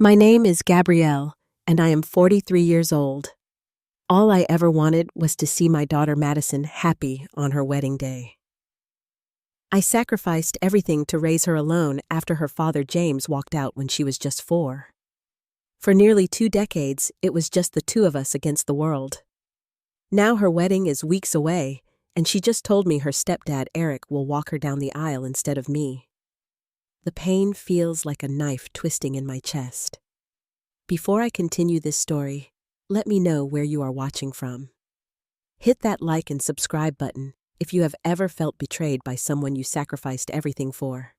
My name is Gabrielle, and I am 43 years old. All I ever wanted was to see my daughter Madison happy on her wedding day. I sacrificed everything to raise her alone after her father James walked out when she was just 4. For nearly 2 decades, it was just the two of us against the world. Now her wedding is weeks away, and she just told me her stepdad Eric will walk her down the aisle instead of me. The pain feels like a knife twisting in my chest. Before I continue this story, let me know where you are watching from. Hit that like and subscribe button if you have ever felt betrayed by someone you sacrificed everything for.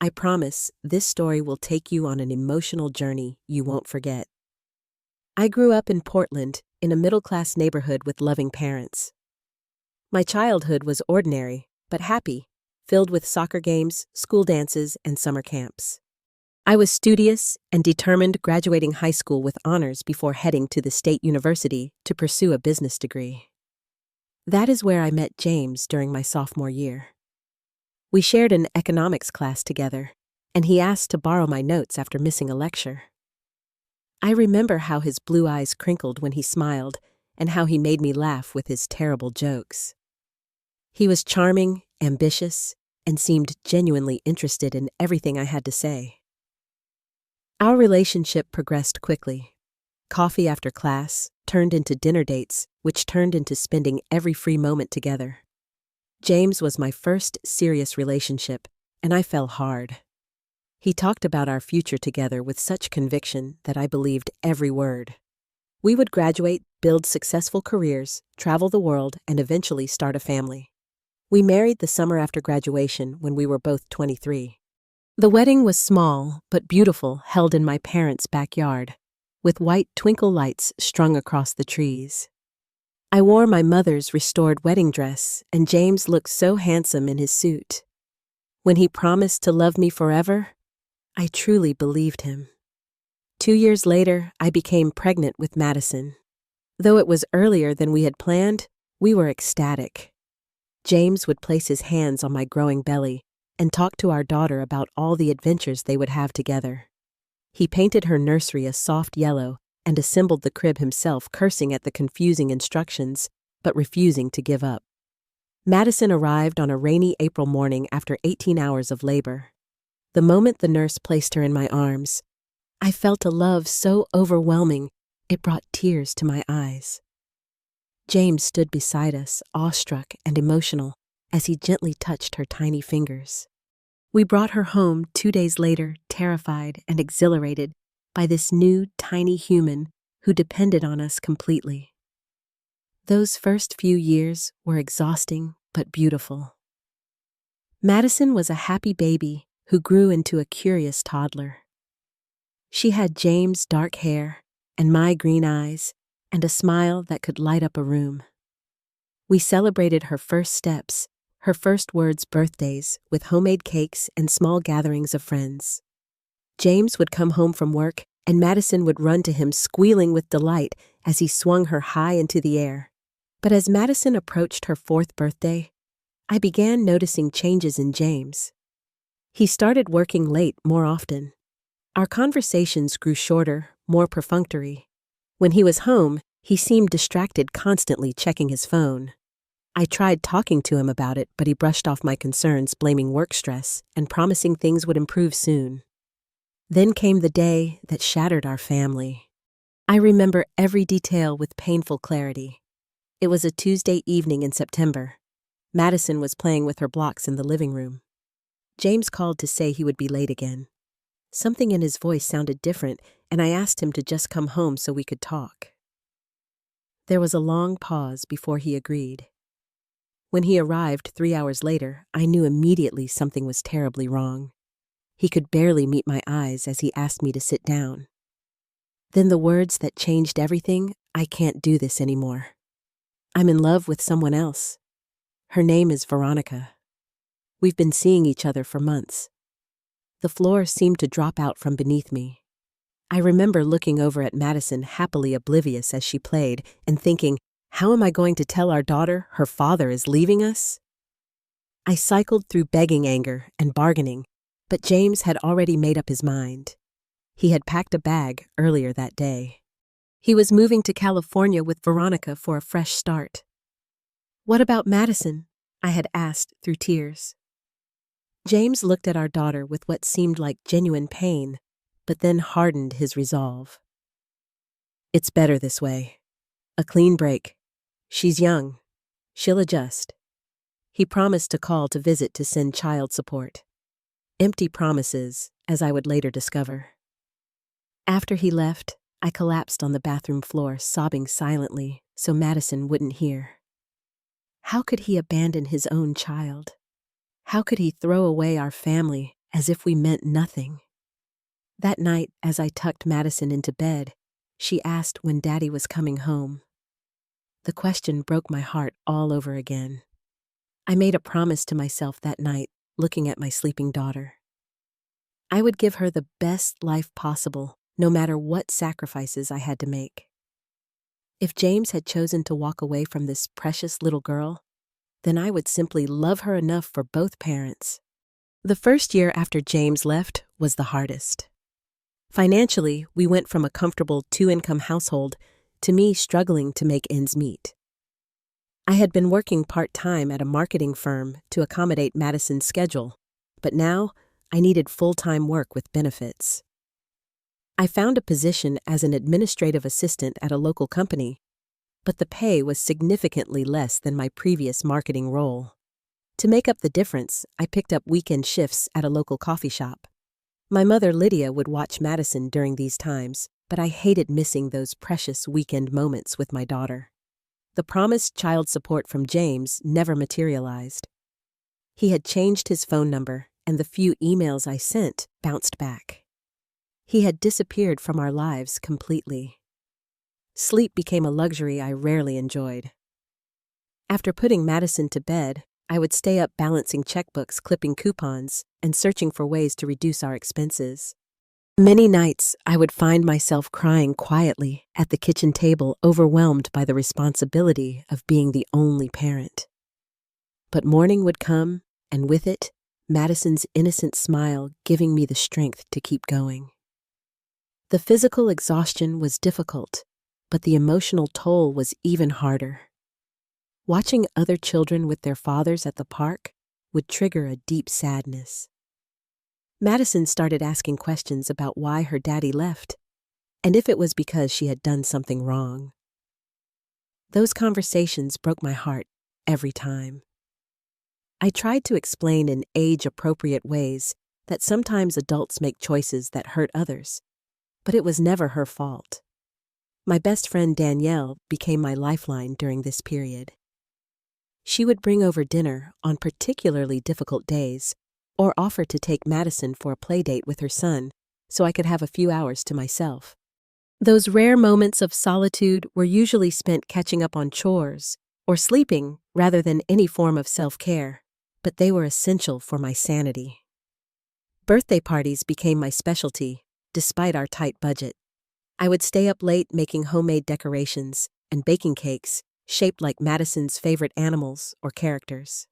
I promise this story will take you on an emotional journey you won't forget. I grew up in Portland, in a middle-class neighborhood with loving parents. My childhood was ordinary, but happy, filled with soccer games, school dances, and summer camps. I was studious and determined, graduating high school with honors before heading to the state university to pursue a business degree. That is where I met James during my sophomore year. We shared an economics class together, and he asked to borrow my notes after missing a lecture. I remember how his blue eyes crinkled when he smiled and how he made me laugh with his terrible jokes. He was charming, ambitious, and seemed genuinely interested in everything I had to say. Our relationship progressed quickly. Coffee after class turned into dinner dates, which turned into spending every free moment together. James was my first serious relationship, and I fell hard. He talked about our future together with such conviction that I believed every word. We would graduate, build successful careers, travel the world, and eventually start a family. We married the summer after graduation when we were both 23. The wedding was small but beautiful, held in my parents' backyard, with white twinkle lights strung across the trees. I wore my mother's restored wedding dress, and James looked so handsome in his suit. When he promised to love me forever, I truly believed him. 2 years later, I became pregnant with Madison. Though it was earlier than we had planned, we were ecstatic. James would place his hands on my growing belly and talk to our daughter about all the adventures they would have together. He painted her nursery a soft yellow and assembled the crib himself, cursing at the confusing instructions, but refusing to give up. Madison arrived on a rainy April morning after 18 hours of labor. The moment the nurse placed her in my arms, I felt a love so overwhelming it brought tears to my eyes. James stood beside us, awestruck and emotional, as he gently touched her tiny fingers. We brought her home 2 days later, terrified and exhilarated by this new, tiny human who depended on us completely. Those first few years were exhausting but beautiful. Madison was a happy baby who grew into a curious toddler. She had James' dark hair and my green eyes, and a smile that could light up a room. We celebrated her first steps, her first words, birthdays, with homemade cakes and small gatherings of friends. James would come home from work, and Madison would run to him squealing with delight as he swung her high into the air. But as Madison approached her 4th birthday, I began noticing changes in James. He started working late more often. Our conversations grew shorter, more perfunctory. When he was home, he seemed distracted, constantly checking his phone. I tried talking to him about it, but he brushed off my concerns, blaming work stress and promising things would improve soon. Then came the day that shattered our family. I remember every detail with painful clarity. It was a Tuesday evening in September. Madison was playing with her blocks in the living room. James called to say he would be late again. Something in his voice sounded different, and I asked him to just come home so we could talk. There was a long pause before he agreed. When he arrived 3 hours later, I knew immediately something was terribly wrong. He could barely meet my eyes as he asked me to sit down. Then the words that changed everything: I can't do this anymore. I'm in love with someone else. Her name is Veronica. We've been seeing each other for months. The floor seemed to drop out from beneath me. I remember looking over at Madison, happily oblivious as she played, and thinking, how am I going to tell our daughter her father is leaving us? I cycled through begging, anger, and bargaining, but James had already made up his mind. He had packed a bag earlier that day. He was moving to California with Veronica for a fresh start. "What about Madison?" I had asked through tears. James looked at our daughter with what seemed like genuine pain, but then hardened his resolve. "It's better this way. A clean break. She's young. She'll adjust." He promised to call to visit to send child support. Empty promises, as I would later discover. After he left, I collapsed on the bathroom floor, sobbing silently so Madison wouldn't hear. How could he abandon his own child? How could he throw away our family as if we meant nothing? That night, as I tucked Madison into bed, she asked when Daddy was coming home. The question broke my heart all over again. I made a promise to myself that night, looking at my sleeping daughter. I would give her the best life possible, no matter what sacrifices I had to make. If James had chosen to walk away from this precious little girl, then I would simply love her enough for both parents. The first year after James left was the hardest. Financially, we went from a comfortable two-income household to me struggling to make ends meet. I had been working part-time at a marketing firm to accommodate Madison's schedule, but now I needed full-time work with benefits. I found a position as an administrative assistant at a local company, but the pay was significantly less than my previous marketing role. To make up the difference, I picked up weekend shifts at a local coffee shop. My mother Lydia would watch Madison during these times, but I hated missing those precious weekend moments with my daughter. The promised child support from James never materialized. He had changed his phone number, and the few emails I sent bounced back. He had disappeared from our lives completely. Sleep became a luxury I rarely enjoyed. After putting Madison to bed, I would stay up balancing checkbooks, clipping coupons, and searching for ways to reduce our expenses. Many nights, I would find myself crying quietly at the kitchen table, overwhelmed by the responsibility of being the only parent. But morning would come, and with it, Madison's innocent smile giving me the strength to keep going. The physical exhaustion was difficult, but the emotional toll was even harder. Watching other children with their fathers at the park would trigger a deep sadness. Madison started asking questions about why her daddy left, and if it was because she had done something wrong. Those conversations broke my heart every time. I tried to explain in age-appropriate ways that sometimes adults make choices that hurt others, but it was never her fault. My best friend Danielle became my lifeline during this period. She would bring over dinner on particularly difficult days, or offer to take Madison for a play date with her son so I could have a few hours to myself. Those rare moments of solitude were usually spent catching up on chores or sleeping rather than any form of self-care, but they were essential for my sanity. Birthday parties became my specialty, despite our tight budget. I would stay up late making homemade decorations and baking cakes shaped like Madison's favorite animals or characters.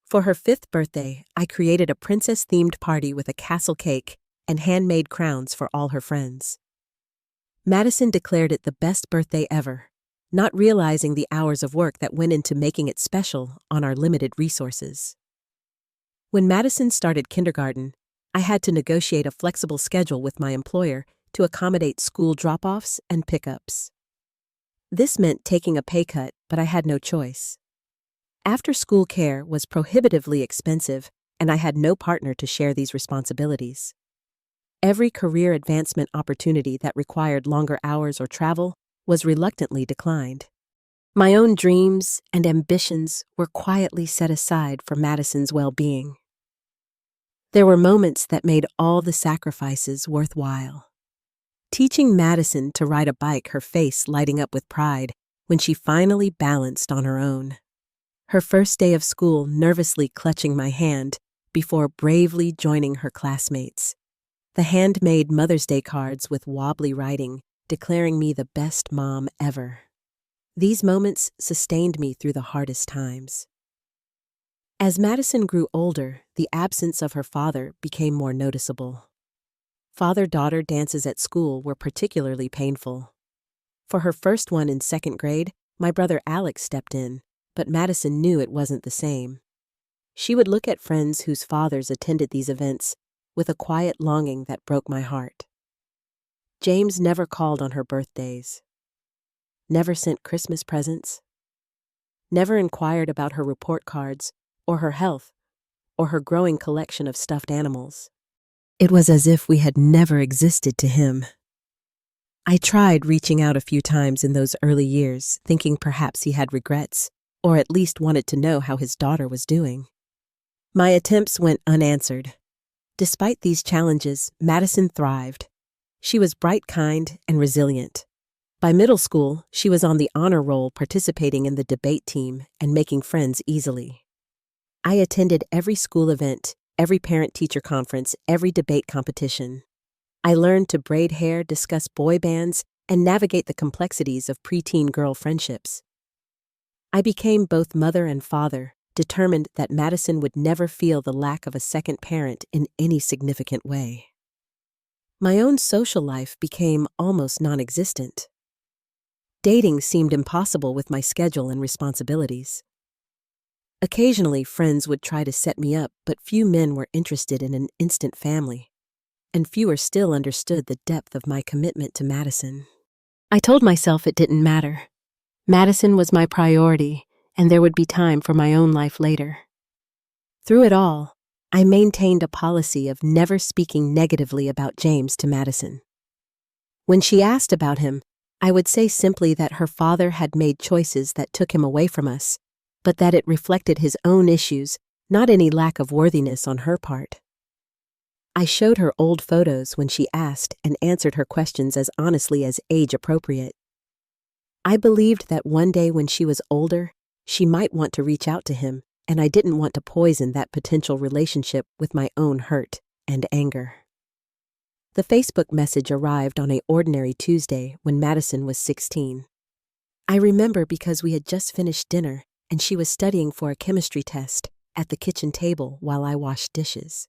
For her 5th birthday, I created a princess-themed party with a castle cake and handmade crowns for all her friends. Madison declared it the best birthday ever, not realizing the hours of work that went into making it special on our limited resources. When Madison started kindergarten, I had to negotiate a flexible schedule with my employer to accommodate school drop-offs and pickups. This meant taking a pay cut, but I had no choice. After-school care was prohibitively expensive, and I had no partner to share these responsibilities. Every career advancement opportunity that required longer hours or travel was reluctantly declined. My own dreams and ambitions were quietly set aside for Madison's well-being. There were moments that made all the sacrifices worthwhile. Teaching Madison to ride a bike, her face lighting up with pride when she finally balanced on her own. Her first day of school nervously clutching my hand before bravely joining her classmates. The handmade Mother's Day cards with wobbly writing declaring me the best mom ever. These moments sustained me through the hardest times. As Madison grew older, the absence of her father became more noticeable. Father-daughter dances at school were particularly painful. For her first one in second grade, my brother Alex stepped in, but Madison knew it wasn't the same. She would look at friends whose fathers attended these events with a quiet longing that broke my heart. James never called on her birthdays, never sent Christmas presents, never inquired about her report cards, or her health, or her growing collection of stuffed animals. It was as if we had never existed to him. I tried reaching out a few times in those early years, thinking perhaps he had regrets, or at least wanted to know how his daughter was doing. My attempts went unanswered. Despite these challenges, Madison thrived. She was bright, kind, and resilient. By middle school, she was on the honor roll, participating in the debate team and making friends easily. I attended every school event, every parent-teacher conference, every debate competition. I learned to braid hair, discuss boy bands, and navigate the complexities of preteen girl friendships. I became both mother and father, determined that Madison would never feel the lack of a second parent in any significant way. My own social life became almost non-existent. Dating seemed impossible with my schedule and responsibilities. Occasionally, friends would try to set me up, but few men were interested in an instant family, and fewer still understood the depth of my commitment to Madison. I told myself it didn't matter. Madison was my priority, and there would be time for my own life later. Through it all, I maintained a policy of never speaking negatively about James to Madison. When she asked about him, I would say simply that her father had made choices that took him away from us, but that it reflected his own issues, not any lack of worthiness on her part. I showed her old photos when she asked and answered her questions as honestly as age-appropriate. I believed that one day when she was older, she might want to reach out to him, and I didn't want to poison that potential relationship with my own hurt and anger. The Facebook message arrived on an ordinary Tuesday when Madison was 16. I remember because we had just finished dinner and she was studying for a chemistry test at the kitchen table while I washed dishes.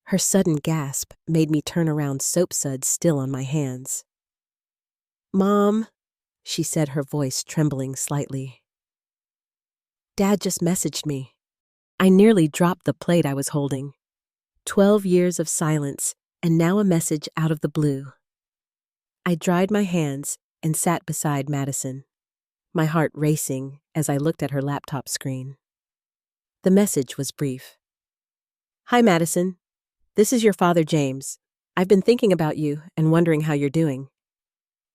Her sudden gasp made me turn around, soap suds still on my hands. "Mom," she said, her voice trembling slightly. "Dad just messaged me." I nearly dropped the plate I was holding. 12 years of silence, and now a message out of the blue. I dried my hands and sat beside Madison, my heart racing as I looked at her laptop screen. The message was brief. "Hi, Madison. This is your father, James. I've been thinking about you and wondering how you're doing.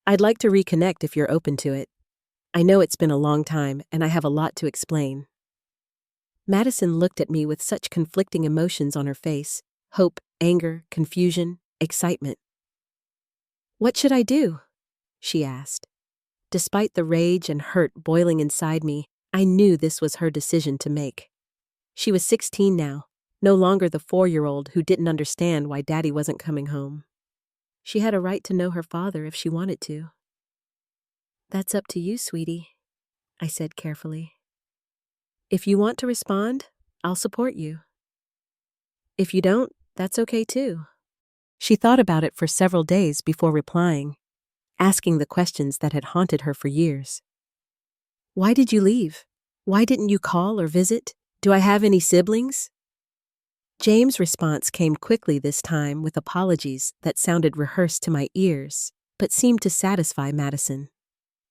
I'd like to reconnect if you're open to it. I know it's been a long time and I have a lot to explain." Madison looked at me with such conflicting emotions on her face: hope, anger, confusion, excitement. "What should I do?" she asked. Despite the rage and hurt boiling inside me, I knew this was her decision to make. She was 16 now, no longer the 4-year-old who didn't understand why Daddy wasn't coming home. She had a right to know her father if she wanted to. "That's up to you, sweetie," I said carefully. "If you want to respond, I'll support you. If you don't, that's okay too." She thought about it for several days before replying, asking the questions that had haunted her for years. "Why did you leave? Why didn't you call or visit? Do I have any siblings?" James' response came quickly this time with apologies that sounded rehearsed to my ears, but seemed to satisfy Madison.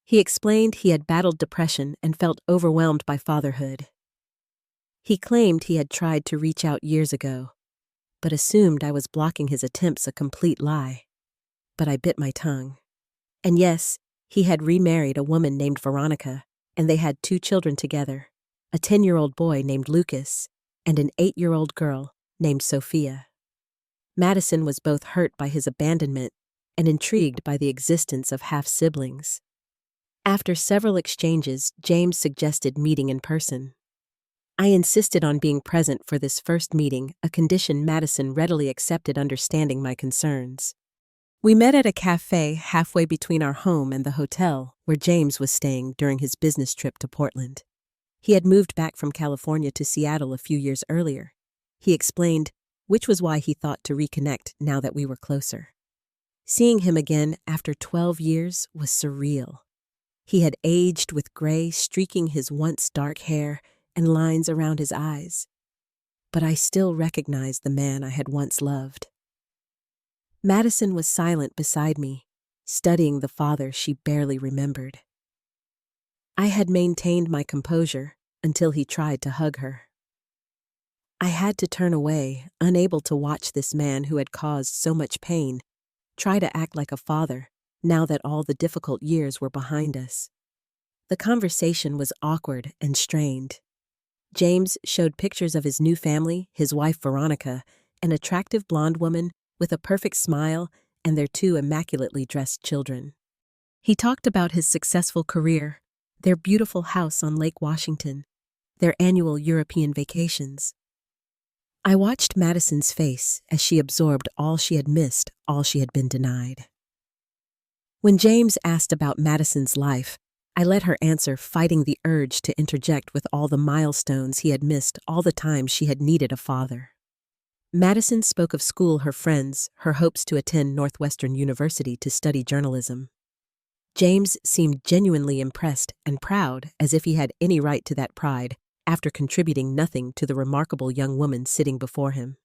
He explained he had battled depression and felt overwhelmed by fatherhood. He claimed he had tried to reach out years ago, but assumed I was blocking his attempts, a complete lie. But I bit my tongue. And yes, he had remarried a woman named Veronica, and they had 2 children together, a 10-year-old boy named Lucas and an 8-year-old girl named Sophia. Madison was both hurt by his abandonment and intrigued by the existence of half-siblings. After several exchanges, James suggested meeting in person. I insisted on being present for this first meeting, a condition Madison readily accepted, understanding my concerns. We met at a cafe halfway between our home and the hotel where James was staying during his business trip to Portland. He had moved back from California to Seattle a few years earlier. He explained, which was why he thought to reconnect now that we were closer. Seeing him again after 12 years was surreal. He had aged with gray streaking his once dark hair and lines around his eyes. But I still recognized the man I had once loved. Madison was silent beside me, studying the father she barely remembered. I had maintained my composure until he tried to hug her. I had to turn away, unable to watch this man who had caused so much pain try to act like a father now that all the difficult years were behind us. The conversation was awkward and strained. James showed pictures of his new family, his wife Veronica, an attractive blonde woman with a perfect smile, and their 2 immaculately dressed children. He talked about his successful career, their beautiful house on Lake Washington, their annual European vacations. I watched Madison's face as she absorbed all she had missed, all she had been denied. When James asked about Madison's life, I let her answer, fighting the urge to interject with all the milestones he had missed, all the times she had needed a father. Madison spoke of school, her friends, her hopes to attend Northwestern University to study journalism. James seemed genuinely impressed and proud, as if he had any right to that pride, after contributing nothing to the remarkable young woman sitting before him.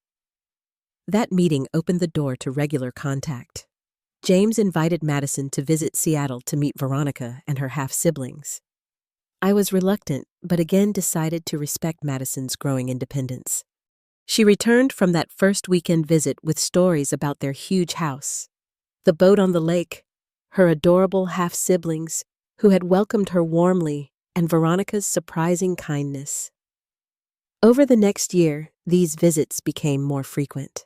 That meeting opened the door to regular contact. James invited Madison to visit Seattle to meet Veronica and her half-siblings. I was reluctant, but again decided to respect Madison's growing independence. She returned from that first weekend visit with stories about their huge house, the boat on the lake, her adorable half-siblings who had welcomed her warmly, and Veronica's surprising kindness. Over the next year, these visits became more frequent.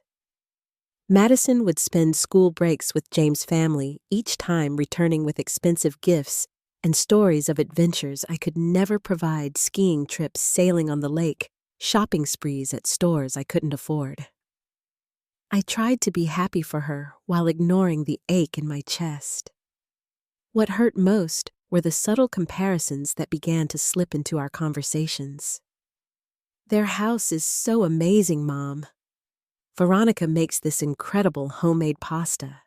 Madison would spend school breaks with James' family, each time returning with expensive gifts and stories of adventures I could never provide: skiing trips, sailing on the lake, shopping sprees at stores I couldn't afford. I tried to be happy for her while ignoring the ache in my chest. What hurt most were the subtle comparisons that began to slip into our conversations. "Their house is so amazing, Mom. Veronica makes this incredible homemade pasta.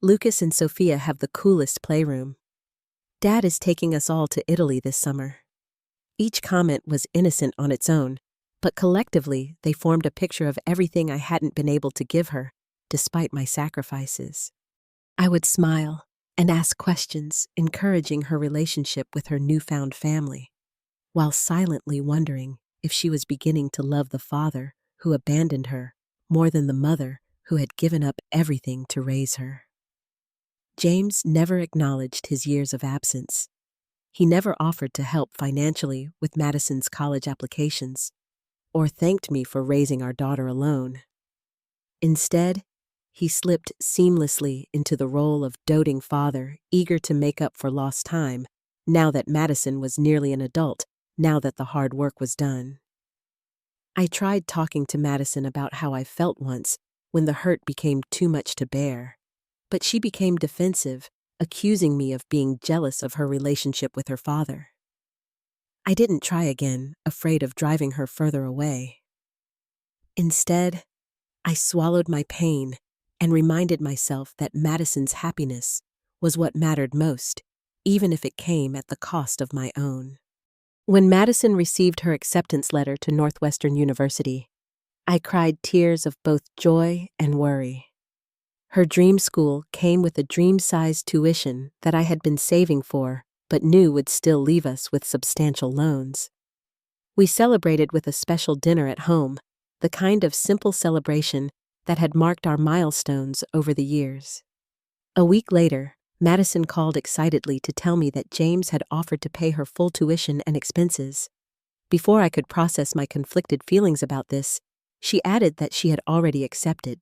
Lucas and Sophia have the coolest playroom. Dad is taking us all to Italy this summer." Each comment was innocent on its own, but collectively they formed a picture of everything I hadn't been able to give her, despite my sacrifices. I would smile and ask questions, encouraging her relationship with her newfound family, while silently wondering if she was beginning to love the father who abandoned her more than the mother who had given up everything to raise her. James never acknowledged his years of absence. He never offered to help financially with Madison's college applications, or thanked me for raising our daughter alone. Instead, he slipped seamlessly into the role of doting father, eager to make up for lost time, now that Madison was nearly an adult, now that the hard work was done. I tried talking to Madison about how I felt once, when the hurt became too much to bear, but she became defensive, accusing me of being jealous of her relationship with her father. I didn't try again, afraid of driving her further away. Instead, I swallowed my pain and reminded myself that Madison's happiness was what mattered most, even if it came at the cost of my own. When Madison received her acceptance letter to Northwestern University, I cried tears of both joy and worry. Her dream school came with a dream-sized tuition that I had been saving for, but knew would still leave us with substantial loans. We celebrated with a special dinner at home, the kind of simple celebration that had marked our milestones over the years. A week later, Madison called excitedly to tell me that James had offered to pay her full tuition and expenses. Before I could process my conflicted feelings about this, she added that she had already accepted.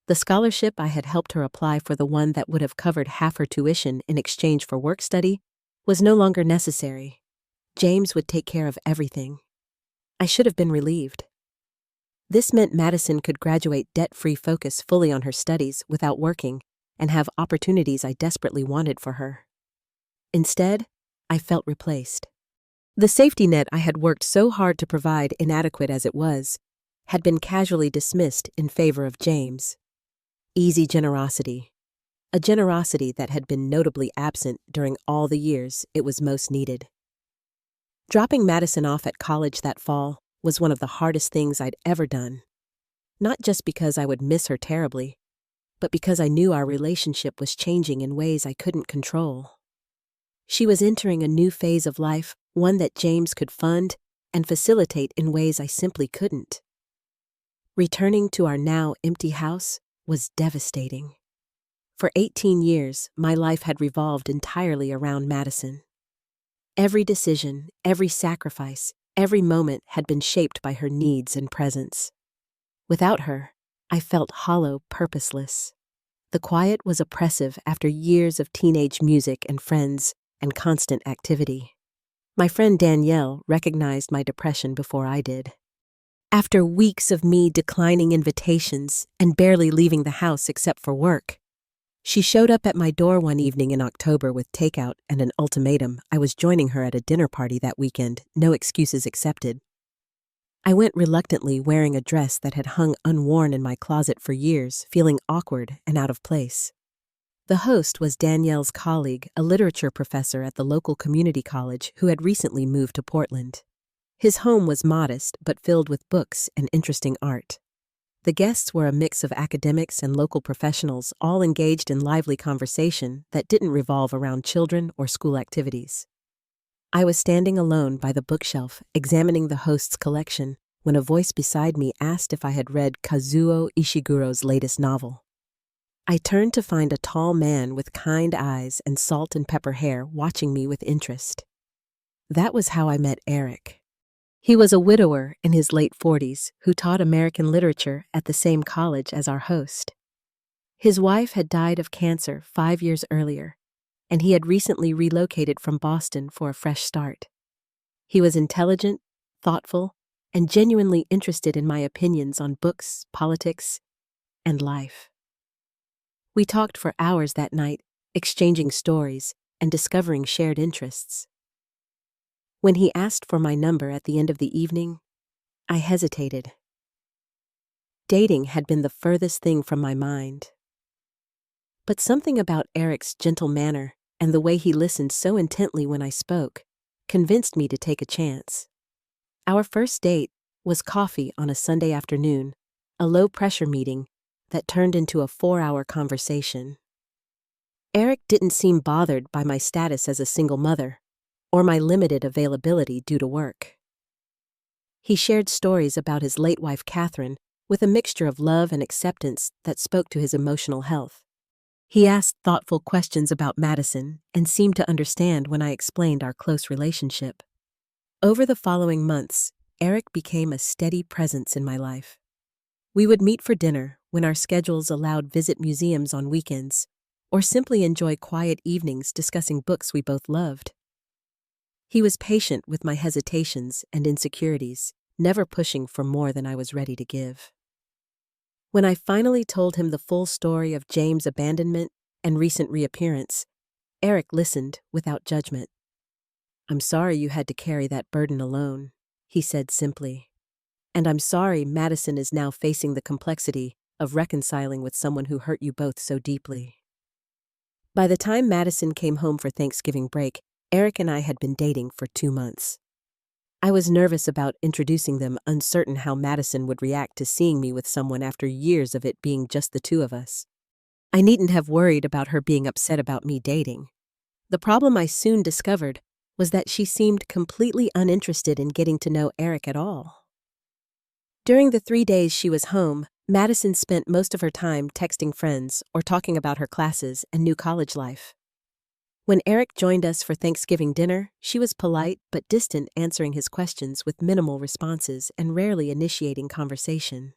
The scholarship I had helped her apply for, the one that would have covered half her tuition in exchange for work study, was no longer necessary. James would take care of everything. I should have been relieved. This meant Madison could graduate debt-free, focus fully on her studies without working, and have opportunities I desperately wanted for her. Instead, I felt replaced. The safety net I had worked so hard to provide, inadequate as it was, had been casually dismissed in favor of James. Easy generosity. A generosity that had been notably absent during all the years it was most needed. Dropping Madison off at college that fall was one of the hardest things I'd ever done. Not just because I would miss her terribly, but because I knew our relationship was changing in ways I couldn't control. She was entering a new phase of life, one that James could fund and facilitate in ways I simply couldn't. Returning to our now empty house was devastating. For 18 years, my life had revolved entirely around Madison. Every decision, every sacrifice, every moment had been shaped by her needs and presence. Without her, I felt hollow, purposeless. The quiet was oppressive after years of teenage music and friends and constant activity. My friend Danielle recognized my depression before I did. After weeks of me declining invitations and barely leaving the house except for work, she showed up at my door one evening in October with takeout and an ultimatum. I was joining her at a dinner party that weekend, no excuses accepted. I went reluctantly, wearing a dress that had hung unworn in my closet for years, feeling awkward and out of place. The host was Danielle's colleague, a literature professor at the local community college who had recently moved to Portland. His home was modest but filled with books and interesting art. The guests were a mix of academics and local professionals, all engaged in lively conversation that didn't revolve around children or school activities. I was standing alone by the bookshelf, examining the host's collection, when a voice beside me asked if I had read Kazuo Ishiguro's latest novel. I turned to find a tall man with kind eyes and salt and pepper hair watching me with interest. That was how I met Eric. He was a widower in his late 40s who taught American literature at the same college as our host. His wife had died of cancer 5 years earlier, and he had recently relocated from Boston for a fresh start. He was intelligent, thoughtful, and genuinely interested in my opinions on books, politics, and life. We talked for hours that night, exchanging stories and discovering shared interests. When he asked for my number at the end of the evening, I hesitated. Dating had been the furthest thing from my mind. But something about Eric's gentle manner and the way he listened so intently when I spoke convinced me to take a chance. Our first date was coffee on a Sunday afternoon, a low-pressure meeting that turned into a 4-hour conversation. Eric didn't seem bothered by my status as a single mother or my limited availability due to work. He shared stories about his late wife Catherine with a mixture of love and acceptance that spoke to his emotional health. He asked thoughtful questions about Madison and seemed to understand when I explained our close relationship. Over the following months, Eric became a steady presence in my life. We would meet for dinner when our schedules allowed, visit museums on weekends, or simply enjoy quiet evenings discussing books we both loved. He was patient with my hesitations and insecurities, never pushing for more than I was ready to give. When I finally told him the full story of James' abandonment and recent reappearance, Eric listened without judgment. "I'm sorry you had to carry that burden alone," he said simply. "And I'm sorry Madison is now facing the complexity of reconciling with someone who hurt you both so deeply." By the time Madison came home for Thanksgiving break, Eric and I had been dating for 2 months. I was nervous about introducing them, uncertain how Madison would react to seeing me with someone after years of it being just the two of us. I needn't have worried about her being upset about me dating. The problem I soon discovered was that she seemed completely uninterested in getting to know Eric at all. During the 3 days she was home, Madison spent most of her time texting friends or talking about her classes and new college life. When Eric joined us for Thanksgiving dinner, she was polite but distant, answering his questions with minimal responses and rarely initiating conversation.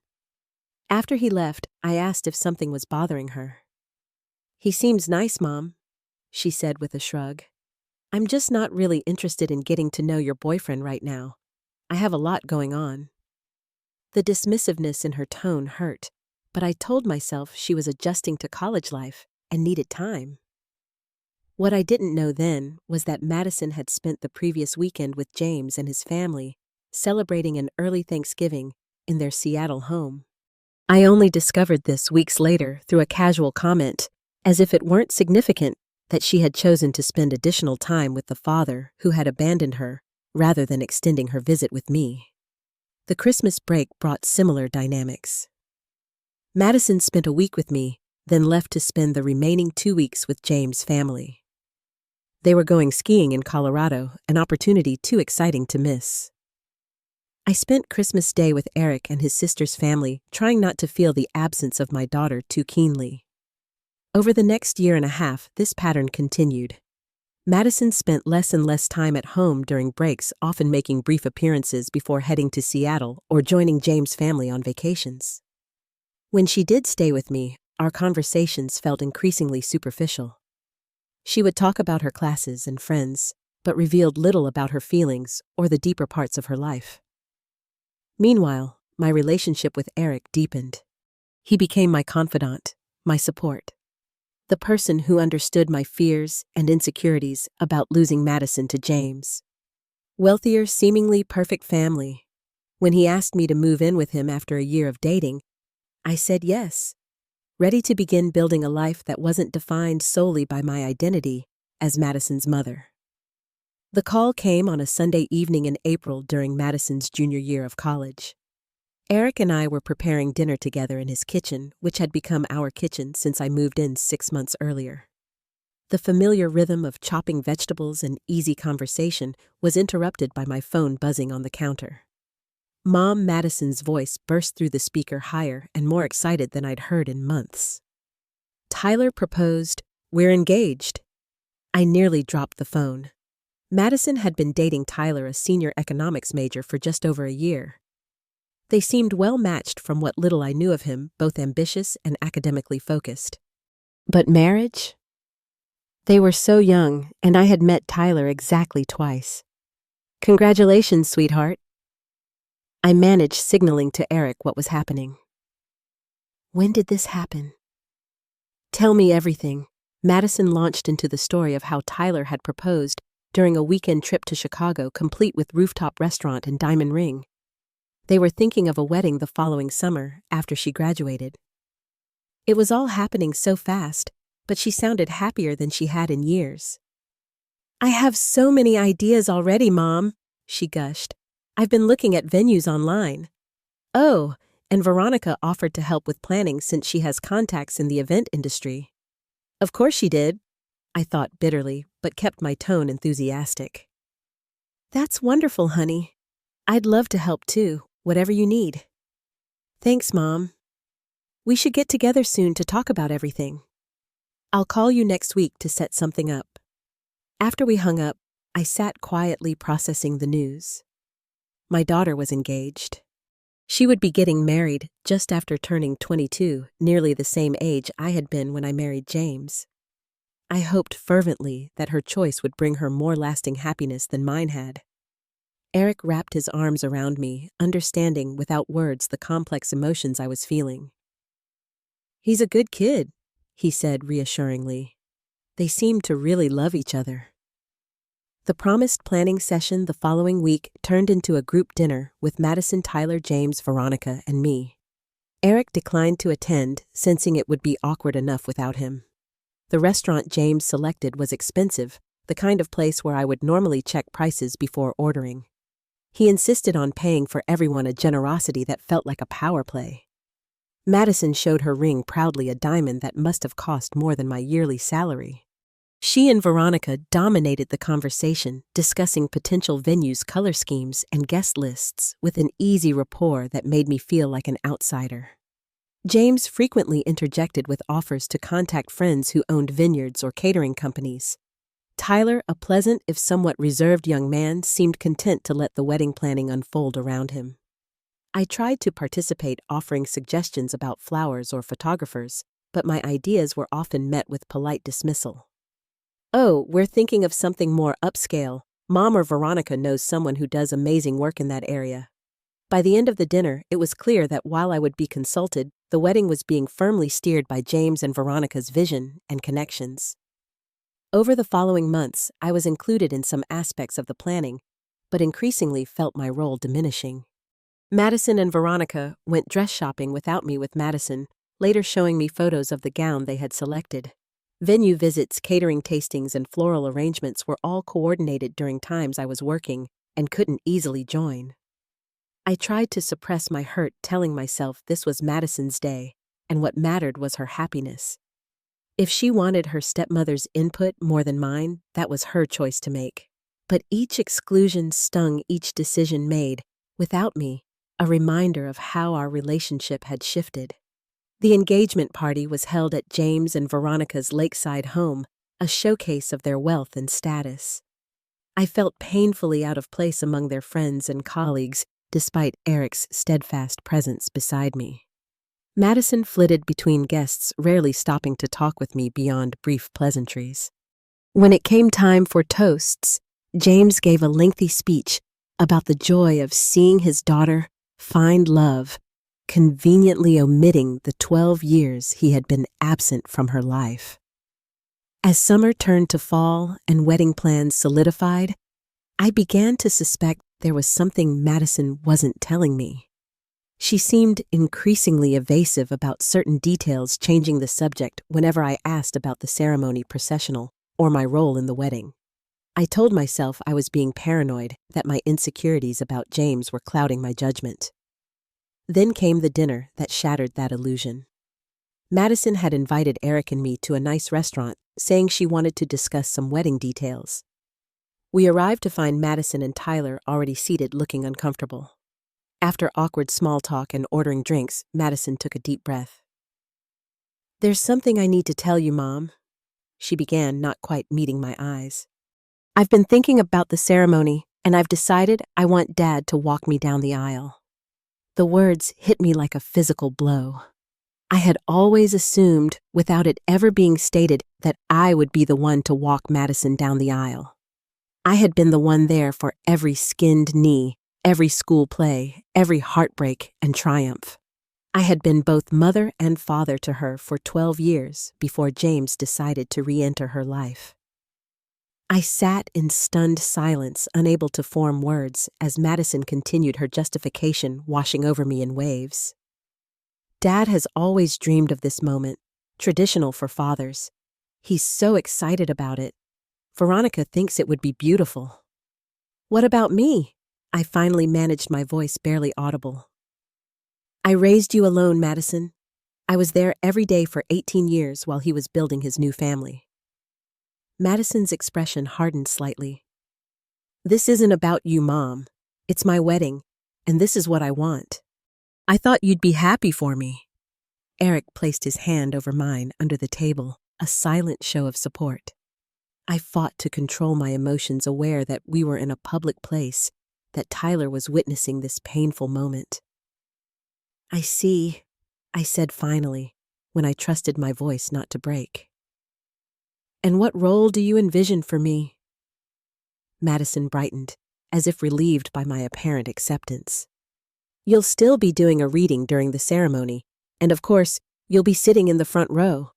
After he left, I asked if something was bothering her. "He seems nice, Mom," she said with a shrug. "I'm just not really interested in getting to know your boyfriend right now. I have a lot going on." The dismissiveness in her tone hurt, but I told myself she was adjusting to college life and needed time. What I didn't know then was that Madison had spent the previous weekend with James and his family, celebrating an early Thanksgiving in their Seattle home. I only discovered this weeks later through a casual comment, as if it weren't significant that she had chosen to spend additional time with the father who had abandoned her rather than extending her visit with me. The Christmas break brought similar dynamics. Madison spent a week with me, then left to spend the remaining 2 weeks with James' family. They were going skiing in Colorado, an opportunity too exciting to miss. I spent Christmas Day with Eric and his sister's family, trying not to feel the absence of my daughter too keenly. Over the next year and a half, this pattern continued. Madison spent less and less time at home during breaks, often making brief appearances before heading to Seattle or joining James' family on vacations. When she did stay with me, our conversations felt increasingly superficial. She would talk about her classes and friends, but revealed little about her feelings or the deeper parts of her life. Meanwhile, my relationship with Eric deepened. He became my confidant, my support. The person who understood my fears and insecurities about losing Madison to James. Wealthier, seemingly perfect family. When he asked me to move in with him after a year of dating, I said yes, ready to begin building a life that wasn't defined solely by my identity as Madison's mother. The call came on a Sunday evening in April during Madison's junior year of college. Eric and I were preparing dinner together in his kitchen, which had become our kitchen since I moved in 6 months earlier. The familiar rhythm of chopping vegetables and easy conversation was interrupted by my phone buzzing on the counter. Mom Madison's voice burst through the speaker higher and more excited than I'd heard in months. Tyler proposed, "We're engaged." I nearly dropped the phone. Madison had been dating Tyler, a senior economics major, for just over a year. They seemed well matched from what little I knew of him, both ambitious and academically focused. But marriage? They were so young, and I had met Tyler exactly twice. "Congratulations, sweetheart." I managed signaling to Eric what was happening. "When did this happen?" "Tell me everything." Madison launched into the story of how Tyler had proposed during a weekend trip to Chicago, complete with rooftop restaurant and diamond ring. They were thinking of a wedding the following summer, after she graduated. It was all happening so fast, but she sounded happier than she had in years. "I have so many ideas already, Mom," she gushed. "I've been looking at venues online." "Oh, and Veronica offered to help with planning since she has contacts in the event industry." "Of course she did," I thought bitterly, but kept my tone enthusiastic. "That's wonderful, honey. I'd love to help too. Whatever you need." "Thanks, Mom. We should get together soon to talk about everything. I'll call you next week to set something up." After we hung up, I sat quietly processing the news. My daughter was engaged. She would be getting married just after turning 22, nearly the same age I had been when I married James. I hoped fervently that her choice would bring her more lasting happiness than mine had. Eric wrapped his arms around me, understanding without words the complex emotions I was feeling. "He's a good kid," he said reassuringly. "They seem to really love each other." The promised planning session the following week turned into a group dinner with Madison, Tyler, James, Veronica, and me. Eric declined to attend, sensing it would be awkward enough without him. The restaurant James selected was expensive, the kind of place where I would normally check prices before ordering. He insisted on paying for everyone, a generosity that felt like a power play. Madison showed her ring proudly, a diamond that must have cost more than my yearly salary. She and Veronica dominated the conversation, discussing potential venues, color schemes, and guest lists with an easy rapport that made me feel like an outsider. James frequently interjected with offers to contact friends who owned vineyards or catering companies. Tyler, a pleasant if somewhat reserved young man, seemed content to let the wedding planning unfold around him. I tried to participate, offering suggestions about flowers or photographers, but my ideas were often met with polite dismissal. "Oh, we're thinking of something more upscale. Mom or Veronica knows someone who does amazing work in that area." By the end of the dinner, it was clear that while I would be consulted, the wedding was being firmly steered by James and Veronica's vision and connections. Over the following months, I was included in some aspects of the planning, but increasingly felt my role diminishing. Madison and Veronica went dress shopping without me with Madison, later showing me photos of the gown they had selected. Venue visits, catering tastings, and floral arrangements were all coordinated during times I was working and couldn't easily join. I tried to suppress my hurt, telling myself this was Madison's day, and what mattered was her happiness. If she wanted her stepmother's input more than mine, that was her choice to make. But each exclusion stung, each decision made, without me, a reminder of how our relationship had shifted. The engagement party was held at James and Veronica's lakeside home, a showcase of their wealth and status. I felt painfully out of place among their friends and colleagues, despite Eric's steadfast presence beside me. Madison flitted between guests, rarely stopping to talk with me beyond brief pleasantries. When it came time for toasts, James gave a lengthy speech about the joy of seeing his daughter find love, conveniently omitting the 12 years he had been absent from her life. As summer turned to fall and wedding plans solidified, I began to suspect there was something Madison wasn't telling me. She seemed increasingly evasive about certain details, changing the subject whenever I asked about the ceremony processional or my role in the wedding. I told myself I was being paranoid, that my insecurities about James were clouding my judgment. Then came the dinner that shattered that illusion. Madison had invited Eric and me to a nice restaurant, saying she wanted to discuss some wedding details. We arrived to find Madison and Tyler already seated, looking uncomfortable. After awkward small talk and ordering drinks, Madison took a deep breath. "There's something I need to tell you, Mom," she began, not quite meeting my eyes. "I've been thinking about the ceremony, and I've decided I want Dad to walk me down the aisle." The words hit me like a physical blow. I had always assumed, without it ever being stated, that I would be the one to walk Madison down the aisle. I had been the one there for every skinned knee, every school play, every heartbreak and triumph. I had been both mother and father to her for 12 years before James decided to re-enter her life. I sat in stunned silence, unable to form words, as Madison continued her justification, washing over me in waves. "Dad has always dreamed of this moment, traditional for fathers. He's so excited about it. Veronica thinks it would be beautiful." "What about me?" I finally managed, my voice barely audible. "I raised you alone, Madison. I was there every day for 18 years while he was building his new family." Madison's expression hardened slightly. "This isn't about you, Mom. It's my wedding, and this is what I want. I thought you'd be happy for me." Eric placed his hand over mine under the table, a silent show of support. I fought to control my emotions, aware that we were in a public place, that Tyler was witnessing this painful moment. "I see," I said finally, when I trusted my voice not to break. "And what role do you envision for me?" Madison brightened, as if relieved by my apparent acceptance. "You'll still be doing a reading during the ceremony, and of course, you'll be sitting in the front row.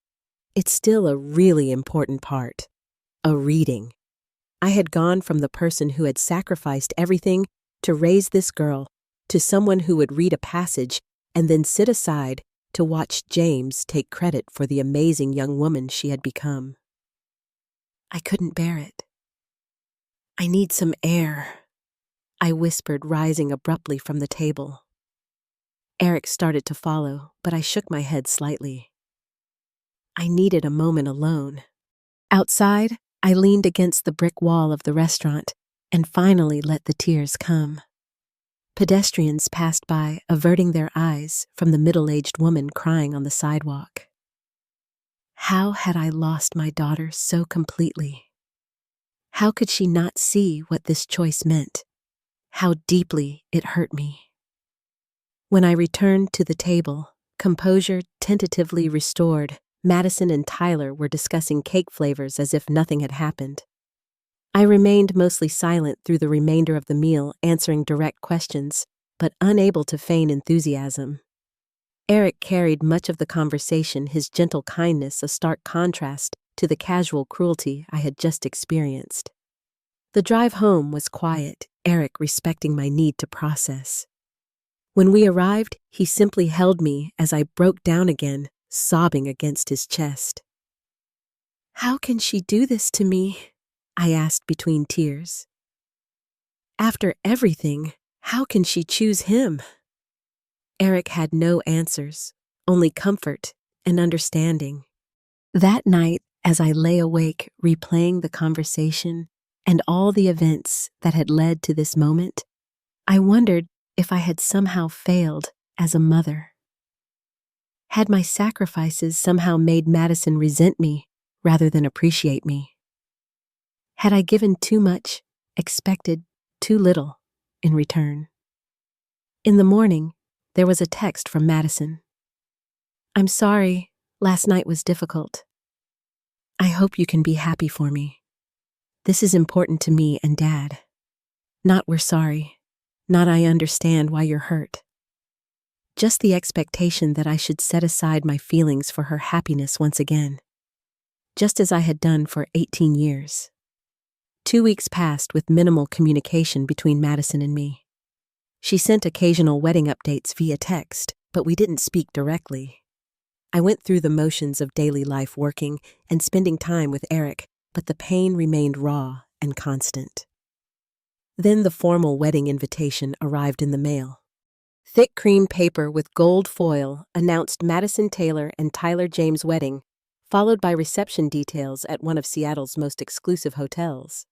It's still a really important part. A reading." I had gone from the person who had sacrificed everything to raise this girl to someone who would read a passage and then sit aside to watch James take credit for the amazing young woman she had become. I couldn't bear it. "I need some air," I whispered, rising abruptly from the table. Eric started to follow, but I shook my head slightly. I needed a moment alone. Outside, I leaned against the brick wall of the restaurant and finally let the tears come. Pedestrians passed by, averting their eyes from the middle-aged woman crying on the sidewalk. How had I lost my daughter so completely? How could she not see what this choice meant? How deeply it hurt me. When I returned to the table, composure tentatively restored, Madison and Tyler were discussing cake flavors as if nothing had happened. I remained mostly silent through the remainder of the meal, answering direct questions, but unable to feign enthusiasm. Eric carried much of the conversation, his gentle kindness a stark contrast to the casual cruelty I had just experienced. The drive home was quiet, Eric respecting my need to process. When we arrived, he simply held me as I broke down again, sobbing against his chest. "How can she do this to me?" I asked between tears. "After everything, how can she choose him?" Eric had no answers, only comfort and understanding. That night, as I lay awake replaying the conversation and all the events that had led to this moment, I wondered if I had somehow failed as a mother. Had my sacrifices somehow made Madison resent me rather than appreciate me? Had I given too much, expected too little in return? In the morning, there was a text from Madison. "I'm sorry, last night was difficult. I hope you can be happy for me. This is important to me and Dad. Not we're sorry, not I understand why you're hurt. Just the expectation that I should set aside my feelings for her happiness once again, just as I had done for 18 years. 2 weeks passed with minimal communication between Madison and me. She sent occasional wedding updates via text, but we didn't speak directly. I went through the motions of daily life working and spending time with Eric, but the pain remained raw and constant. Then the formal wedding invitation arrived in the mail. Thick cream paper with gold foil announced Madison Taylor and Tyler James' wedding, followed by reception details at one of Seattle's most exclusive hotels.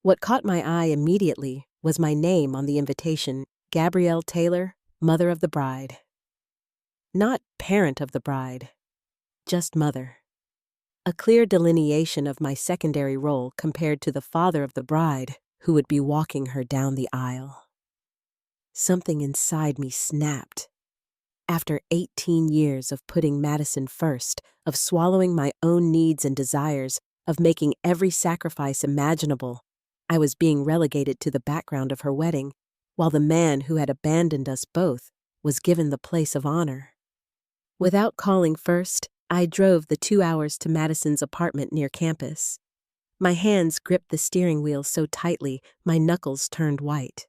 What caught my eye immediately was my name on the invitation, Gabrielle Taylor, mother of the bride. Not parent of the bride, just mother. A clear delineation of my secondary role compared to the father of the bride who would be walking her down the aisle. Something inside me snapped. After 18 years of putting Madison first, of swallowing my own needs and desires, of making every sacrifice imaginable, I was being relegated to the background of her wedding, while the man who had abandoned us both was given the place of honor. Without calling first, I drove the 2 hours to Madison's apartment near campus. My hands gripped the steering wheel so tightly, my knuckles turned white.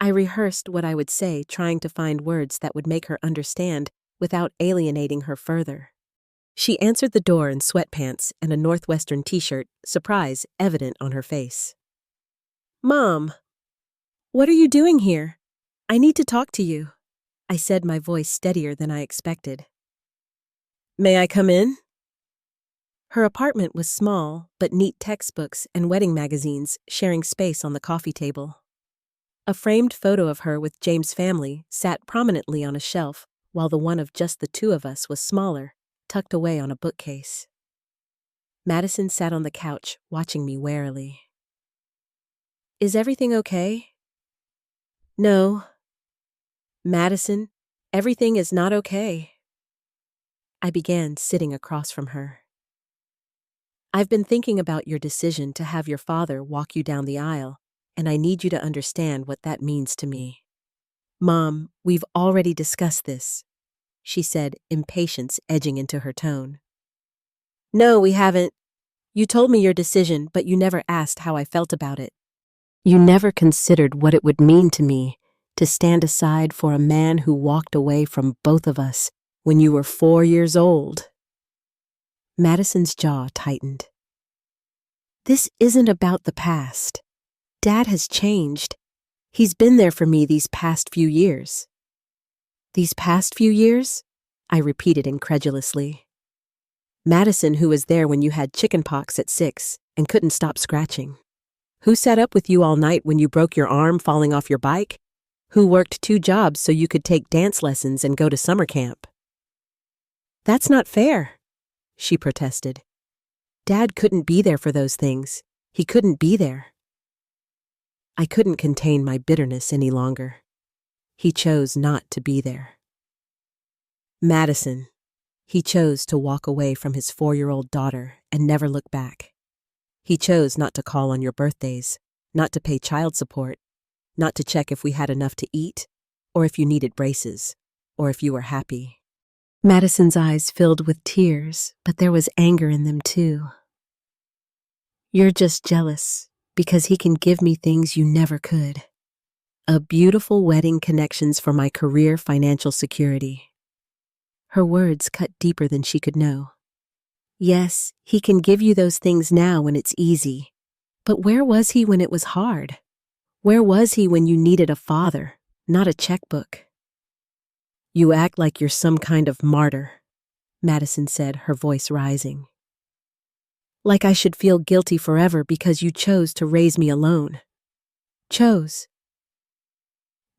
I rehearsed what I would say, trying to find words that would make her understand without alienating her further. She answered the door in sweatpants and a Northwestern t-shirt, surprise evident on her face. "Mom, what are you doing here? I need to talk to you," I said, my voice steadier than I expected. "May I come in?" Her apartment was small, but neat textbooks and wedding magazines sharing space on the coffee table. A framed photo of her with James' family sat prominently on a shelf, while the one of just the two of us was smaller, tucked away on a bookcase. Madison sat on the couch, watching me warily. "Is everything okay?" "No." "Madison, everything is not okay." I began sitting across from her. "I've been thinking about your decision to have your father walk you down the aisle, and I need you to understand what that means to me." "Mom, we've already discussed this," she said, impatience edging into her tone. "No, we haven't. You told me your decision, but you never asked how I felt about it. You never considered what it would mean to me to stand aside for a man who walked away from both of us when you were 4 years old." Madison's jaw tightened. "This isn't about the past. Dad has changed. He's been there for me these past few years." "These past few years?" I repeated incredulously. "Madison, who was there when you had chickenpox at 6 and couldn't stop scratching. Who sat up with you all night when you broke your arm falling off your bike? Who worked 2 jobs so you could take dance lessons and go to summer camp?" "That's not fair," she protested. "Dad couldn't be there for those things. He couldn't be there." I couldn't contain my bitterness any longer. He chose not to be there. Madison. He chose to walk away from his 4-year-old daughter and never look back. He chose not to call on your birthdays, not to pay child support, not to check if we had enough to eat, or if you needed braces, or if you were happy. Madison's eyes filled with tears, but there was anger in them too. "You're just jealous because he can give me things you never could. A beautiful wedding connections for my career financial security. Her words cut deeper than she could know. Yes, he can give you those things now when it's easy. But where was he when it was hard? Where was he when you needed a father, not a checkbook? You act like you're some kind of martyr, Madison said, her voice rising. Like I should feel guilty forever because you chose to raise me alone. Chose.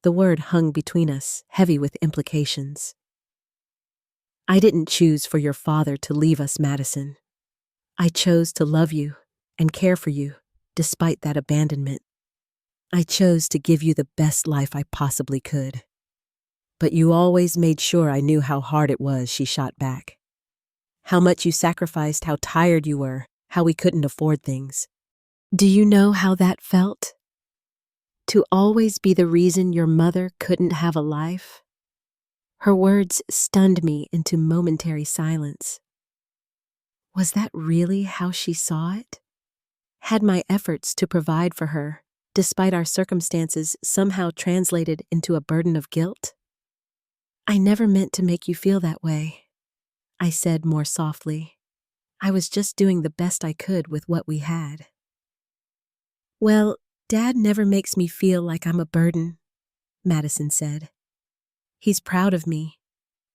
The word hung between us, heavy with implications. I didn't choose for your father to leave us, Madison. I chose to love you and care for you, despite that abandonment. I chose to give you the best life I possibly could. But you always made sure I knew how hard it was, she shot back. How much you sacrificed, how tired you were, how we couldn't afford things. Do you know how that felt? To always be the reason your mother couldn't have a life? Her words stunned me into momentary silence. Was that really how she saw it? Had my efforts to provide for her, despite our circumstances, somehow translated into a burden of guilt? I never meant to make you feel that way, I said more softly. I was just doing the best I could with what we had. Well, Dad never makes me feel like I'm a burden, Madison said. He's proud of me.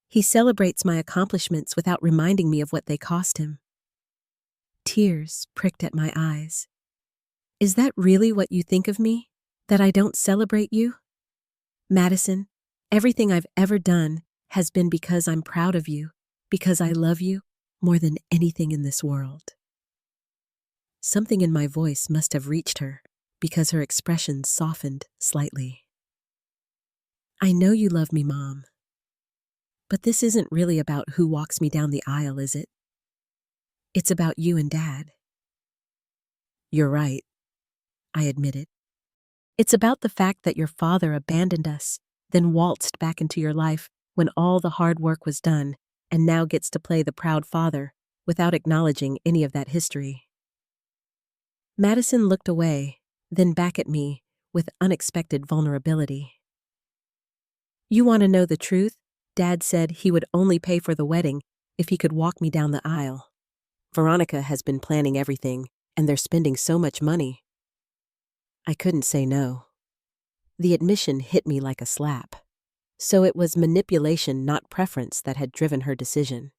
He celebrates my accomplishments without reminding me of what they cost him. Tears pricked at my eyes. Is that really what you think of me? That I don't celebrate you? Madison, everything I've ever done has been because I'm proud of you, because I love you more than anything in this world. Something in my voice must have reached her, because her expression softened slightly. I know you love me, Mom. But this isn't really about who walks me down the aisle, is it? It's about you and Dad. You're right, I admitted. It's about the fact that your father abandoned us, then waltzed back into your life when all the hard work was done, and now gets to play the proud father without acknowledging any of that history. Madison looked away, then back at me with unexpected vulnerability. You want to know the truth? Dad said he would only pay for the wedding if he could walk me down the aisle. Veronica has been planning everything, and they're spending so much money. I couldn't say no. The admission hit me like a slap. So it was manipulation, not preference, that had driven her decision.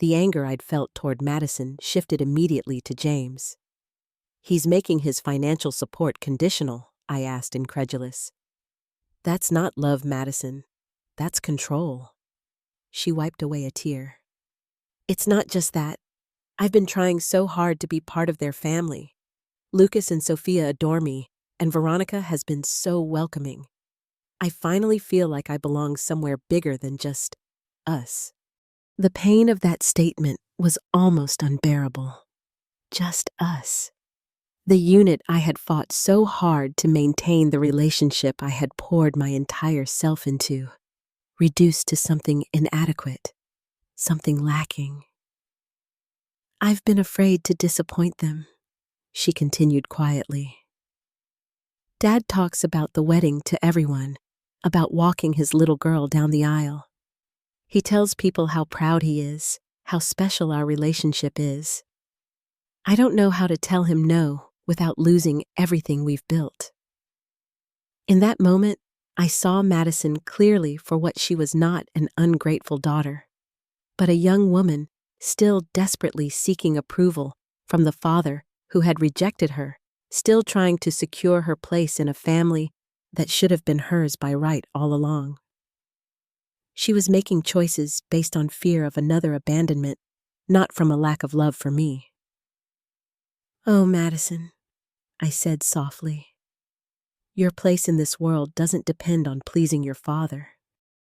The anger I'd felt toward Madison shifted immediately to James. He's making his financial support conditional, I asked, incredulous. That's not love, Madison. That's control. She wiped away a tear. It's not just that. I've been trying so hard to be part of their family. Lucas and Sophia adore me, and Veronica has been so welcoming. I finally feel like I belong somewhere bigger than just us. The pain of that statement was almost unbearable. Just us. The unit I had fought so hard to maintain, the relationship I had poured my entire self into, reduced to something inadequate, something lacking. I've been afraid to disappoint them, she continued quietly. Dad talks about the wedding to everyone, about walking his little girl down the aisle. He tells people how proud he is, how special our relationship is. I don't know how to tell him no without losing everything we've built. In that moment, I saw Madison clearly for what she was: not an ungrateful daughter, but a young woman still desperately seeking approval from the father who had rejected her, still trying to secure her place in a family that should have been hers by right all along. She was making choices based on fear of another abandonment, not from a lack of love for me. Oh, Madison, I said softly. Your place in this world doesn't depend on pleasing your father.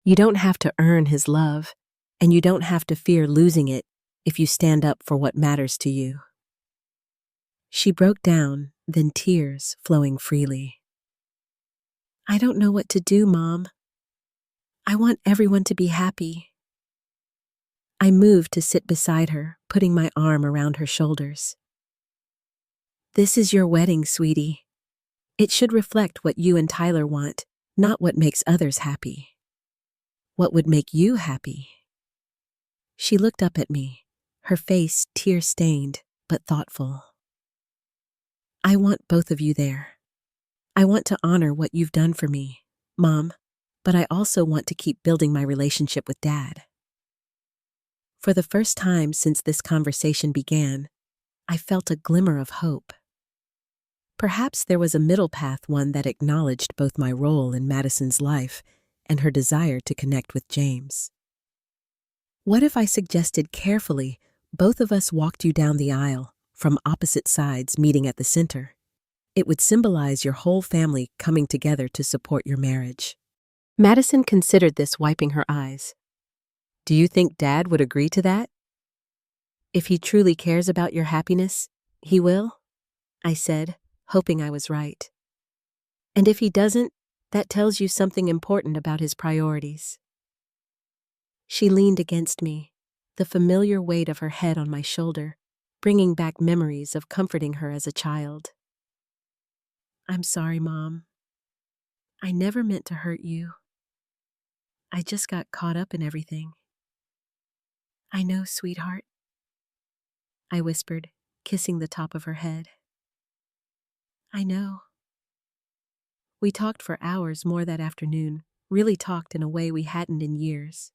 You don't have to earn his love, and you don't have to fear losing it if you stand up for what matters to you. She broke down, then tears flowing freely. I don't know what to do, Mom. I want everyone to be happy. I moved to sit beside her, putting my arm around her shoulders. This is your wedding, sweetie. It should reflect what you and Tyler want, not what makes others happy. What would make you happy? She looked up at me, her face tear-stained but thoughtful. I want both of you there. I want to honor what you've done for me, Mom, but I also want to keep building my relationship with Dad. For the first time since this conversation began, I felt a glimmer of hope. Perhaps there was a middle path, one that acknowledged both my role in Madison's life and her desire to connect with James. What if I suggested carefully both of us walked you down the aisle, from opposite sides meeting at the center? It would symbolize your whole family coming together to support your marriage. Madison considered this, wiping her eyes. Do you think Dad would agree to that? If he truly cares about your happiness, he will, I said, hoping I was right. And if he doesn't, that tells you something important about his priorities. She leaned against me, the familiar weight of her head on my shoulder, bringing back memories of comforting her as a child. I'm sorry, Mom. I never meant to hurt you. I just got caught up in everything. I know, sweetheart, I whispered, kissing the top of her head. I know. We talked for hours more that afternoon, really talked in a way we hadn't in years.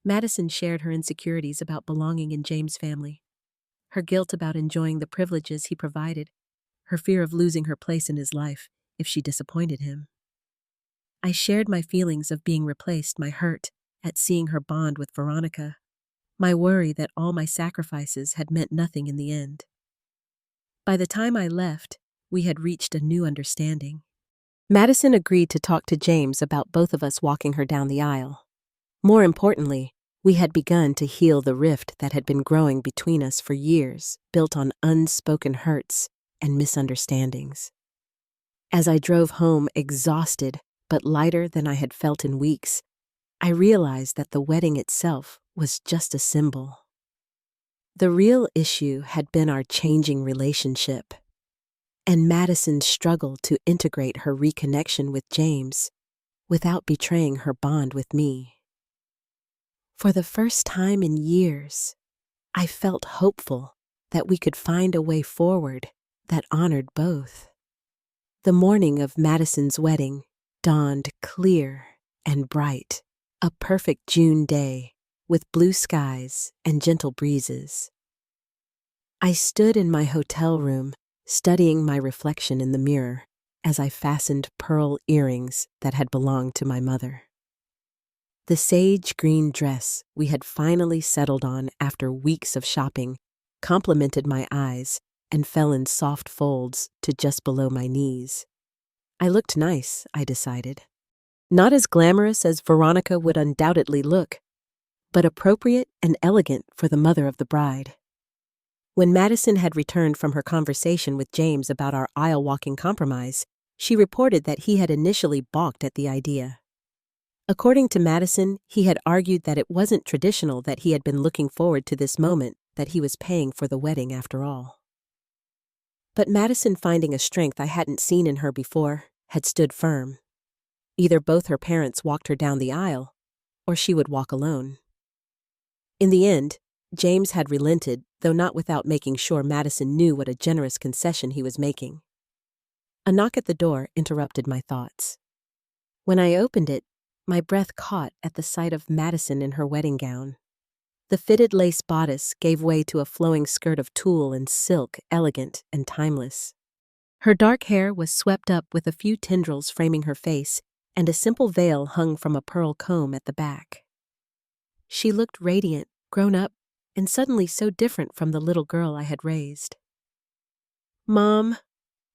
Madison shared her insecurities about belonging in James' family, her guilt about enjoying the privileges he provided, her fear of losing her place in his life if she disappointed him. I shared my feelings of being replaced, my hurt at seeing her bond with Veronica, my worry that all my sacrifices had meant nothing in the end. By the time I left, we had reached a new understanding. Madison agreed to talk to James about both of us walking her down the aisle. More importantly, we had begun to heal the rift that had been growing between us for years, built on unspoken hurts and misunderstandings. As I drove home exhausted but lighter than I had felt in weeks, I realized that the wedding itself was just a symbol. The real issue had been our changing relationship, and Madison's struggle to integrate her reconnection with James without betraying her bond with me. For the first time in years, I felt hopeful that we could find a way forward that honored both. The morning of Madison's wedding dawned clear and bright, a perfect June day with blue skies and gentle breezes. I stood in my hotel room, studying my reflection in the mirror as I fastened pearl earrings that had belonged to my mother. The sage green dress we had finally settled on after weeks of shopping complemented my eyes and fell in soft folds to just below my knees. I looked nice, I decided. Not as glamorous as Veronica would undoubtedly look, but appropriate and elegant for the mother of the bride. When Madison had returned from her conversation with James about our aisle-walking compromise, she reported that he had initially balked at the idea. According to Madison, he had argued that it wasn't traditional, that he had been looking forward to this moment, that he was paying for the wedding after all. But Madison, finding a strength I hadn't seen in her before, had stood firm. Either both her parents walked her down the aisle, or she would walk alone. In the end, James had relented, though not without making sure Madison knew what a generous concession he was making. A knock at the door interrupted my thoughts. When I opened it, my breath caught at the sight of Madison in her wedding gown. The fitted lace bodice gave way to a flowing skirt of tulle and silk, elegant and timeless. Her dark hair was swept up with a few tendrils framing her face, and a simple veil hung from a pearl comb at the back. She looked radiant, grown up, and suddenly so different from the little girl I had raised. "Mom,"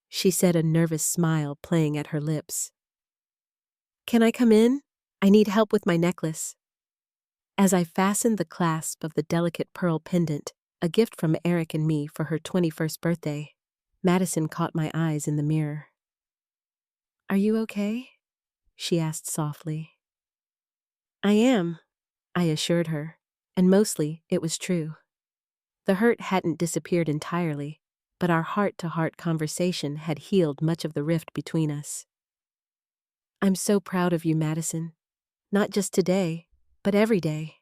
she said, a nervous smile playing at her lips. "Can I come in? I need help with my necklace." As I fastened the clasp of the delicate pearl pendant, a gift from Eric and me for her 21st birthday, Madison caught my eyes in the mirror. "Are you okay?" she asked softly. "I am," I assured her, and mostly it was true. The hurt hadn't disappeared entirely, but our heart-to-heart conversation had healed much of the rift between us. "I'm so proud of you, Madison. Not just today, but every day."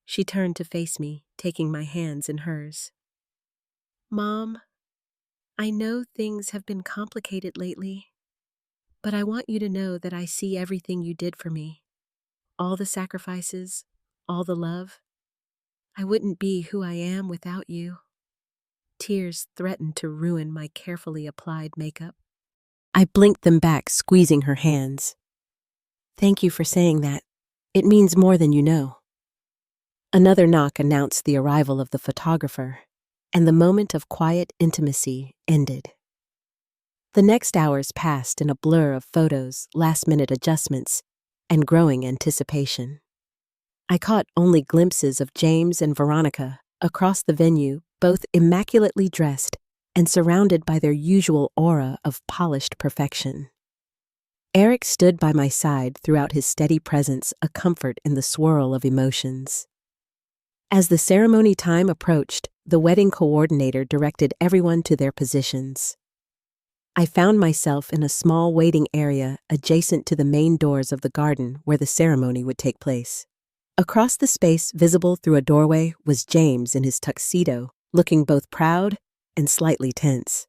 She turned to face me, taking my hands in hers. "Mom, I know things have been complicated lately, but I want you to know that I see everything you did for me. All the sacrifices, all the love. I wouldn't be who I am without you." Tears threatened to ruin my carefully applied makeup. I blinked them back, squeezing her hands. "Thank you for saying that. It means more than you know." Another knock announced the arrival of the photographer, and the moment of quiet intimacy ended. The next hours passed in a blur of photos, last-minute adjustments, and growing anticipation. I caught only glimpses of James and Veronica across the venue, both immaculately dressed and surrounded by their usual aura of polished perfection. Eric stood by my side throughout, his steady presence a comfort in the swirl of emotions. As the ceremony time approached, the wedding coordinator directed everyone to their positions. I found myself in a small waiting area adjacent to the main doors of the garden where the ceremony would take place. Across the space visible through a doorway was James in his tuxedo, looking both proud and slightly tense.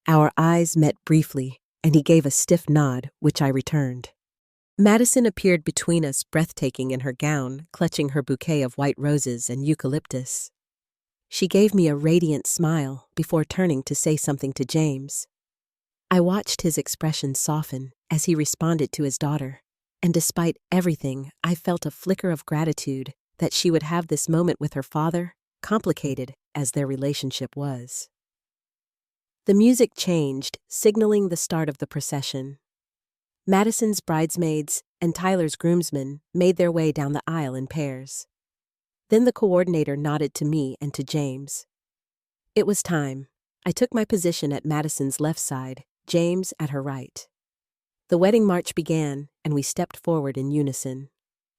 Our eyes met briefly, and he gave a stiff nod, which I returned. Madison appeared between us, breathtaking in her gown, clutching her bouquet of white roses and eucalyptus. She gave me a radiant smile before turning to say something to James. I watched his expression soften as he responded to his daughter, and despite everything, I felt a flicker of gratitude that she would have this moment with her father, complicated as their relationship was. The music changed, signaling the start of the procession. Madison's bridesmaids and Tyler's groomsmen made their way down the aisle in pairs. Then the coordinator nodded to me and to James. It was time. I took my position at Madison's left side, James at her right. The wedding march began, and we stepped forward in unison.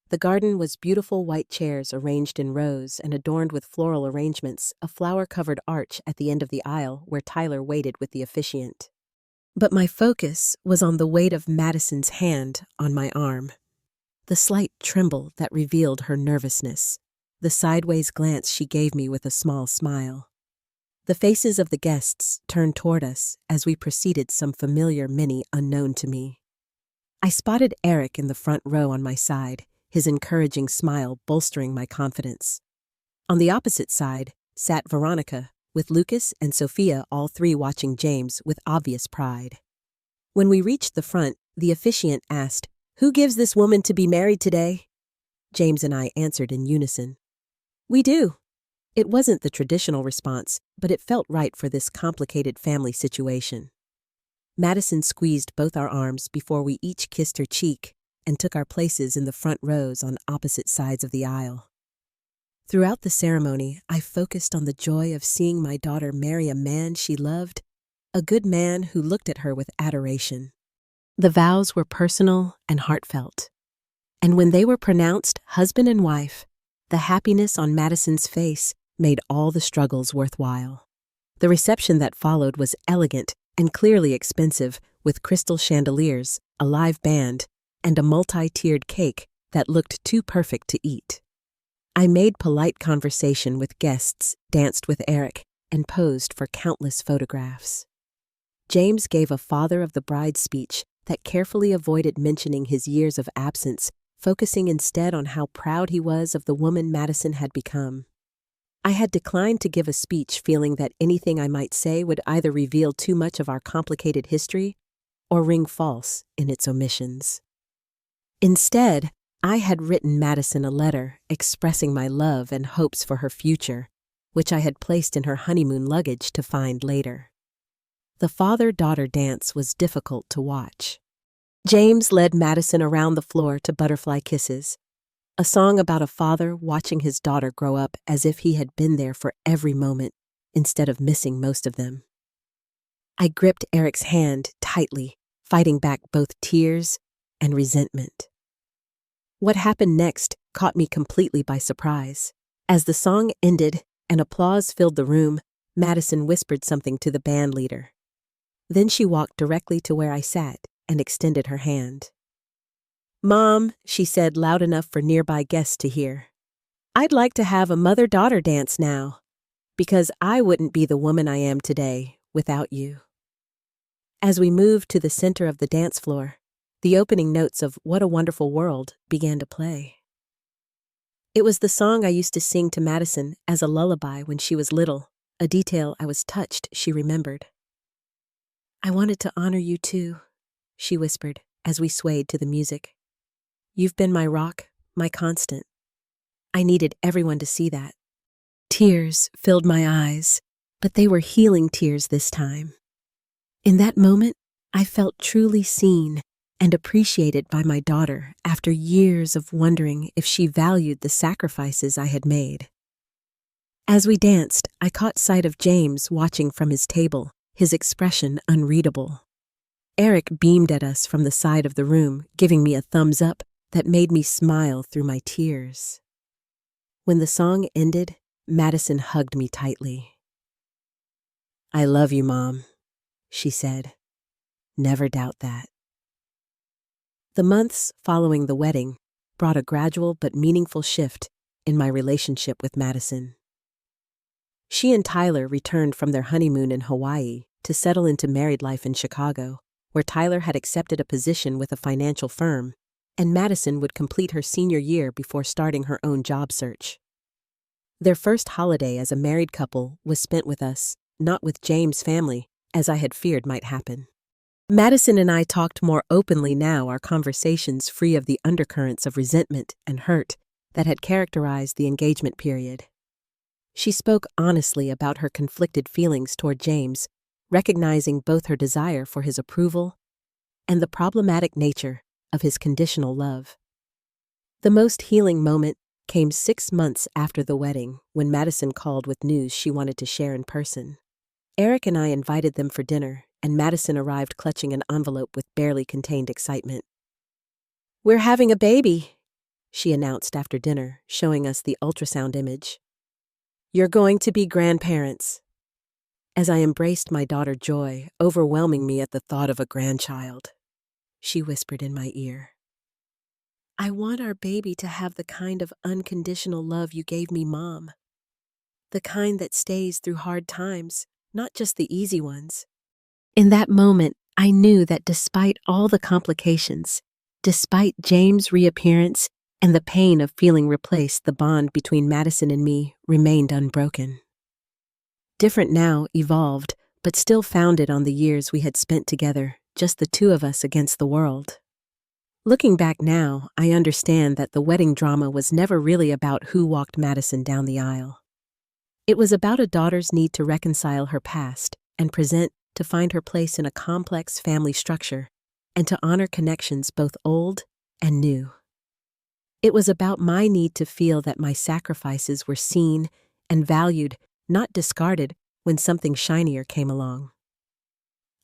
The garden was beautiful white chairs arranged in rows and adorned with floral arrangements, a flower-covered arch at the end of the aisle where Tyler waited with the officiant. But my focus was on the weight of Madison's hand on my arm. The slight tremble that revealed her nervousness. The sideways glance she gave me with a small smile. The faces of the guests turned toward us as we proceeded, some familiar, many unknown to me. I spotted Eric in the front row on my side, his encouraging smile bolstering my confidence. On the opposite side sat Veronica, with Lucas and Sophia, all three watching James with obvious pride. When we reached the front, the officiant asked, "Who gives this woman to be married today?" James and I answered in unison. "We do." It wasn't the traditional response, but it felt right for this complicated family situation. Madison squeezed both our arms before we each kissed her cheek and took our places in the front rows on opposite sides of the aisle. Throughout the ceremony, I focused on the joy of seeing my daughter marry a man she loved, a good man who looked at her with adoration. The vows were personal and heartfelt, and when they were pronounced husband and wife, the happiness on Madison's face made all the struggles worthwhile. The reception that followed was elegant and clearly expensive, with crystal chandeliers, a live band, and a multi-tiered cake that looked too perfect to eat. I made polite conversation with guests, danced with Eric, and posed for countless photographs. James gave a father of the bride speech that carefully avoided mentioning his years of absence, focusing instead on how proud he was of the woman Madison had become. I had declined to give a speech, feeling that anything I might say would either reveal too much of our complicated history or ring false in its omissions. Instead, I had written Madison a letter expressing my love and hopes for her future, which I had placed in her honeymoon luggage to find later. The father-daughter dance was difficult to watch. James led Madison around the floor to Butterfly Kisses, a song about a father watching his daughter grow up as if he had been there for every moment instead of missing most of them. I gripped Eric's hand tightly, fighting back both tears and resentment. What happened next caught me completely by surprise. As the song ended and applause filled the room, Madison whispered something to the band leader. Then she walked directly to where I sat and extended her hand. "Mom," she said loud enough for nearby guests to hear, "I'd like to have a mother-daughter dance now, because I wouldn't be the woman I am today without you." As we moved to the center of the dance floor, the opening notes of What a Wonderful World began to play. It was the song I used to sing to Madison as a lullaby when she was little, a detail I was touched she remembered. "I wanted to honor you too," she whispered as we swayed to the music. "You've been my rock, my constant. I needed everyone to see that." Tears filled my eyes, but they were healing tears this time. In that moment, I felt truly seen and appreciated by my daughter after years of wondering if she valued the sacrifices I had made. As we danced, I caught sight of James watching from his table, his expression unreadable. Eric beamed at us from the side of the room, giving me a thumbs up that made me smile through my tears. When the song ended, Madison hugged me tightly. "I love you, Mom," she said. "Never doubt that." The months following the wedding brought a gradual but meaningful shift in my relationship with Madison. She and Tyler returned from their honeymoon in Hawaii to settle into married life in Chicago, where Tyler had accepted a position with a financial firm, and Madison would complete her senior year before starting her own job search. Their first holiday as a married couple was spent with us, not with James' family, as I had feared might happen. Madison and I talked more openly now, our conversations free of the undercurrents of resentment and hurt that had characterized the engagement period. She spoke honestly about her conflicted feelings toward James, recognizing both her desire for his approval and the problematic nature of his conditional love. The most healing moment came 6 months after the wedding, when Madison called with news she wanted to share in person. Eric and I invited them for dinner, and Madison arrived clutching an envelope with barely contained excitement. "We're having a baby," she announced after dinner, showing us the ultrasound image. "You're going to be grandparents." As I embraced my daughter, joy overwhelming me at the thought of a grandchild, she whispered in my ear, "I want our baby to have the kind of unconditional love you gave me, Mom. The kind that stays through hard times, not just the easy ones." In that moment, I knew that despite all the complications, despite James' reappearance and the pain of feeling replaced, the bond between Madison and me remained unbroken. Different now, evolved, but still founded on the years we had spent together, just the two of us against the world. Looking back now, I understand that the wedding drama was never really about who walked Madison down the aisle. It was about a daughter's need to reconcile her past and present to find her place in a complex family structure and to honor connections both old and new. It was about my need to feel that my sacrifices were seen and valued, not discarded when something shinier came along.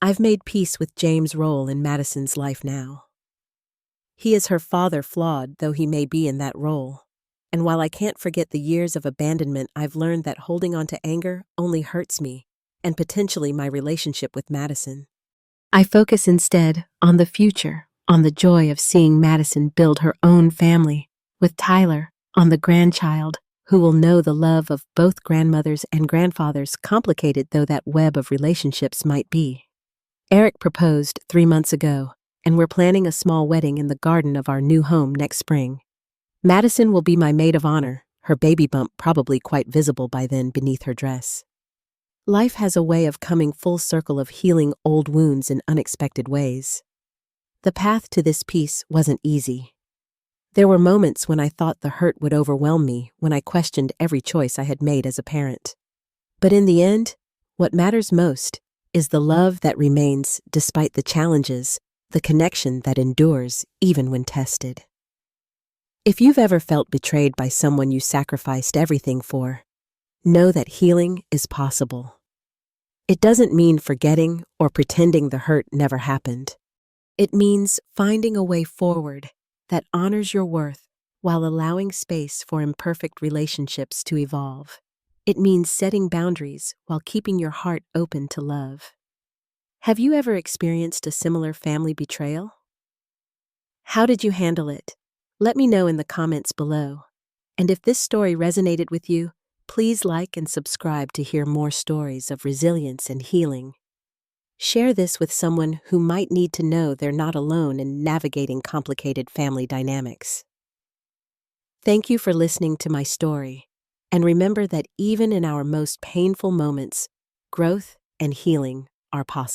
I've made peace with James' role in Madison's life now. He is her father, flawed though he may be in that role. And while I can't forget the years of abandonment, I've learned that holding on to anger only hurts me and potentially my relationship with Madison. I focus instead on the future, on the joy of seeing Madison build her own family, with Tyler, on the grandchild, who will know the love of both grandmothers and grandfathers, complicated though that web of relationships might be. Eric proposed 3 months ago, and we're planning a small wedding in the garden of our new home next spring. Madison will be my maid of honor, her baby bump probably quite visible by then beneath her dress. Life has a way of coming full circle of healing old wounds in unexpected ways. The path to this peace wasn't easy. There were moments when I thought the hurt would overwhelm me, when I questioned every choice I had made as a parent. But in the end, what matters most is the love that remains despite the challenges, the connection that endures even when tested. If you've ever felt betrayed by someone you sacrificed everything for, know that healing is possible. It doesn't mean forgetting or pretending the hurt never happened. It means finding a way forward that honors your worth while allowing space for imperfect relationships to evolve. It means setting boundaries while keeping your heart open to love. Have you ever experienced a similar family betrayal? How did you handle it? Let me know in the comments below. And if this story resonated with you, please like and subscribe to hear more stories of resilience and healing. Share this with someone who might need to know they're not alone in navigating complicated family dynamics. Thank you for listening to my story, and remember that even in our most painful moments, growth and healing are possible.